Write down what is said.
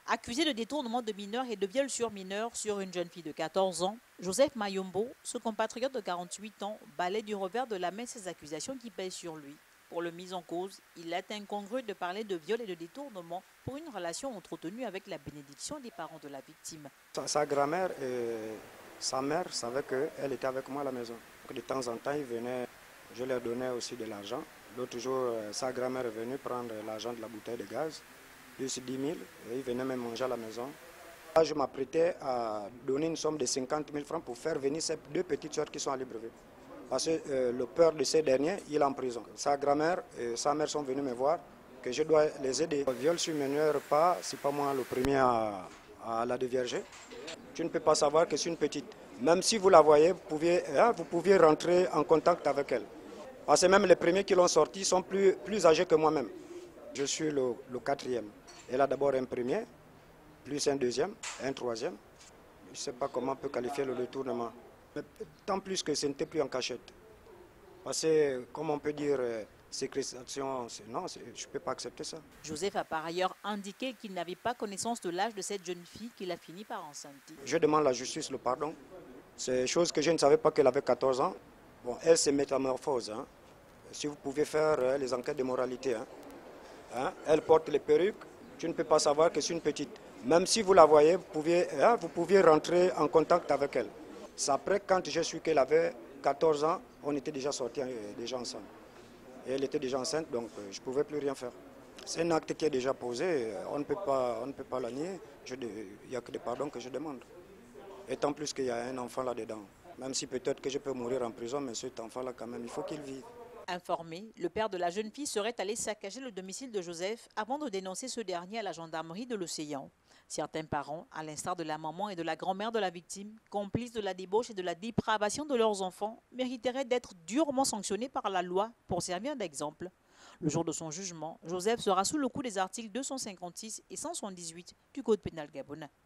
Accusé de détournement de mineurs et de viol sur mineurs sur une jeune fille de 14 ans, Joseph Mayombo, ce compatriote de 48 ans, balaie du revers de la main ces accusations qui pèsent sur lui. Pour le mis en cause, il est incongru de parler de viol et de détournement pour une relation entretenue avec la bénédiction des parents de la victime. Sa grand-mère et sa mère savaient qu'elle était avec moi à la maison. De temps en temps, ils venaient, je leur donnais aussi de l'argent. L'autre jour, sa grand-mère est venue prendre l'argent de la bouteille de gaz, plus 10 000, et ils venaient même manger à la maison. Là, je m'apprêtais à donner une somme de 50 000 francs pour faire venir ces deux petites soeurs qui sont à Libreville. Parce que le père de ces derniers, il est en prison. Sa grand-mère et sa mère sont venus me voir que je dois les aider. Le viol sur mineur, c'est pas moi le premier à la dévierger. Tu ne peux pas savoir que c'est une petite. Même si vous la voyez, vous pouviez rentrer en contact avec elle. Parce que même les premiers qui l'ont sorti sont plus âgés que moi-même. Je suis le quatrième. Elle a d'abord un premier, plus un deuxième, un troisième. Je ne sais pas comment on peut qualifier le détournement. Mais tant plus que ce n'était plus en cachette. Parce que, comme on peut dire, séquestration, non, je ne peux pas accepter ça. Joseph a par ailleurs indiqué qu'il n'avait pas connaissance de l'âge de cette jeune fille qu'il a fini par enceinte. Je demande à la justice le pardon. C'est chose que je ne savais pas qu'elle avait 14 ans. Bon, elle se métamorphose. Hein. Si vous pouvez faire les enquêtes de moralité. Hein. Elle porte les perruques. Tu ne peux pas savoir que c'est une petite. Même si vous la voyez, vous pouviez rentrer en contact avec elle. C'est après, quand j'ai su qu'elle avait 14 ans, on était déjà sortis, déjà ensemble. Et elle était déjà enceinte, donc je ne pouvais plus rien faire. C'est un acte qui est déjà posé, on ne peut pas la nier. Il n'y a que des pardons que je demande. Et tant plus qu'il y a un enfant là-dedans. Même si peut-être que je peux mourir en prison, mais cet enfant-là, quand même, il faut qu'il vive. Informé, le père de la jeune fille serait allé saccager le domicile de Joseph avant de dénoncer ce dernier à la gendarmerie de l'Océan. Certains parents, à l'instar de la maman et de la grand-mère de la victime, complices de la débauche et de la dépravation de leurs enfants, mériteraient d'être durement sanctionnés par la loi pour servir d'exemple. Le jour de son jugement, Joseph sera sous le coup des articles 256 et 178 du Code pénal gabonais.